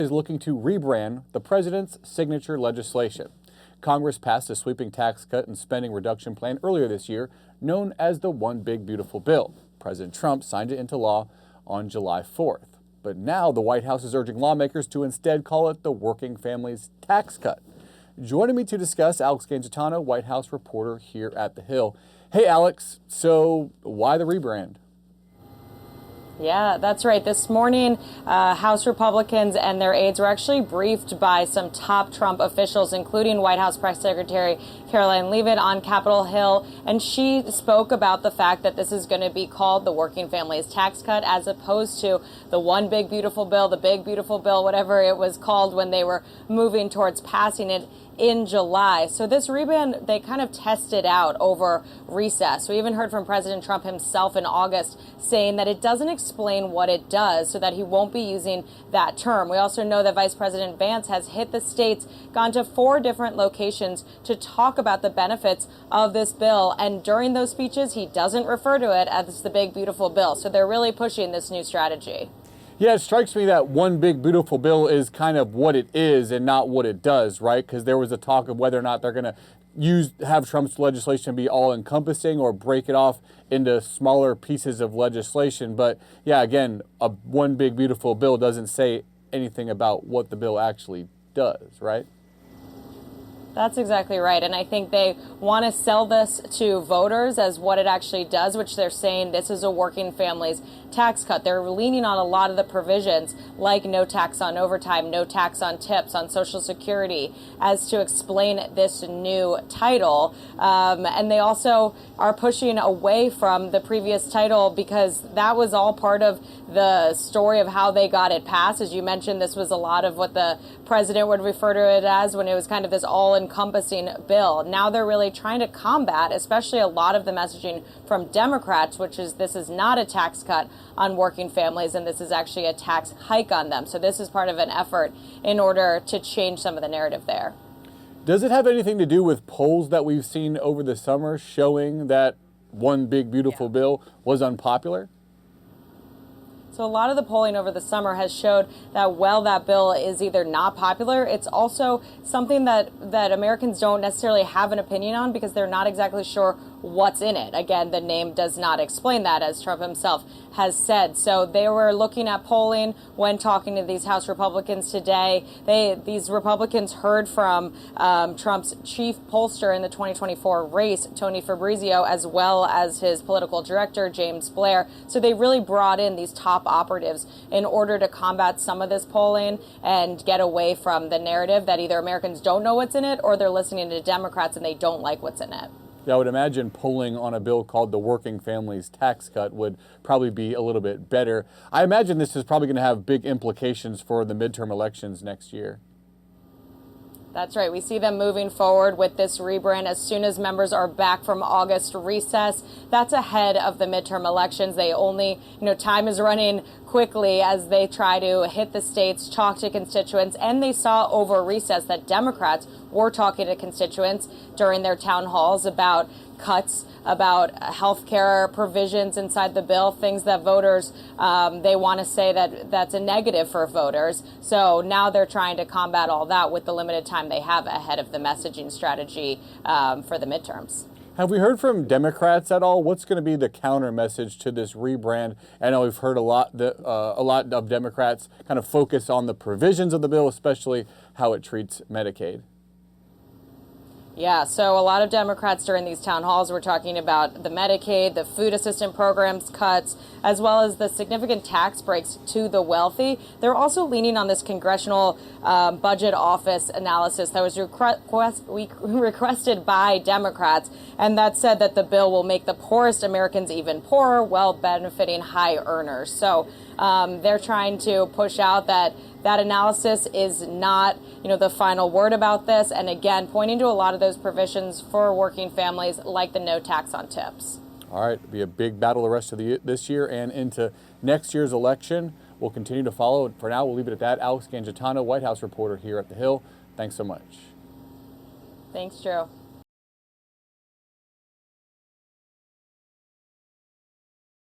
Is looking to rebrand the president's signature legislation. Congress passed a sweeping tax cut and spending reduction plan earlier this year, known as the One Big Beautiful Bill. President Trump signed it into law on July 4th. But now the White House is urging lawmakers to instead call it the Working Families Tax Cut. Joining me to discuss, Alex Gangitano, White House reporter here at The Hill. Hey, Alex, so why the rebrand? Yeah, that's right. This morning, House Republicans and their aides were actually briefed by some top Trump officials, including White House Press Secretary Caroline Leavitt on Capitol Hill. And she spoke about the fact that this is going to be called the Working Families Tax Cut, as opposed to the One Big Beautiful Bill, the Big Beautiful Bill, whatever it was called when they were moving towards passing it in July. So this rebrand, they kind of tested out over recess. We even heard from President Trump himself in August saying that it doesn't explain what it does, so that he won't be using that term. We also know that Vice President Vance has hit the states, gone to 4 different locations to talk about the benefits of this bill. And during those speeches, he doesn't refer to it as the Big Beautiful Bill. So they're really pushing this new strategy. Yeah, it strikes me that One Big Beautiful Bill is kind of what it is and not what it does, right? Because there was a talk of whether or not they're going to have Trump's legislation be all-encompassing or break it off into smaller pieces of legislation. But yeah, again, a One Big Beautiful Bill doesn't say anything about what the bill actually does, right? That's exactly right. And I think they want to sell this to voters as what it actually does, which they're saying this is a working families tax cut. They're leaning on a lot of the provisions, like no tax on overtime, no tax on tips, on Social Security, as to explain this new title. And they also are pushing away from the previous title because that was all part of the story of how they got it passed. As you mentioned, this was a lot of what the president would refer to it as when it was kind of this all-encompassing bill. Now they're really trying to combat, especially a lot of the messaging from Democrats, which is this is not a tax cut on working families, and this is actually a tax hike on them. So this is part of an effort in order to change some of the narrative there. Does it have anything to do with polls that we've seen over the summer showing that One Big Beautiful Bill was unpopular? So a lot of the polling over the summer has showed that while that bill is either not popular, it's also something that Americans don't necessarily have an opinion on because they're not exactly sure what's in it. Again, the name does not explain that, as Trump himself has said. So they were looking at polling when talking to these House Republicans today. These Republicans heard from Trump's chief pollster in the 2024 race, Tony Fabrizio, as well as his political director, James Blair. So they really brought in these top operatives in order to combat some of this polling and get away from the narrative that either Americans don't know what's in it or they're listening to Democrats and they don't like what's in it. Yeah, I would imagine polling on a bill called the Working Families Tax Cut would probably be a little bit better. I imagine this is probably going to have big implications for the midterm elections next year. That's right. We see them moving forward with this rebrand as soon as members are back from August recess. That's ahead of the midterm elections. They only, time is running quickly as they try to hit the states, talk to constituents. And they saw over recess that Democrats were talking to constituents during their town halls about cuts, about health care provisions inside the bill, things that voters, they want to say that that's a negative for voters. So now they're trying to combat all that with the limited time they have ahead of the messaging strategy for the midterms. Have we heard from Democrats at all? What's going to be the counter message to this rebrand? I know we've heard a lot of Democrats kind of focus on the provisions of the bill, especially how it treats Medicaid. Yeah, so a lot of Democrats during these town halls were talking about the Medicaid, the food assistance programs cuts, as well as the significant tax breaks to the wealthy. They're also leaning on this congressional budget office analysis that was requested by Democrats, and that said that the bill will make the poorest Americans even poorer while benefiting high earners. So they're trying to push out that analysis is not, the final word about this. And again, pointing to a lot of those provisions for working families, like the no tax on tips. All right, it'll be a big battle the rest of this year and into next year's election. We'll continue to follow. For now, we'll leave it at that. Alex Gangitano, White House reporter here at The Hill. Thanks so much. Thanks, Drew.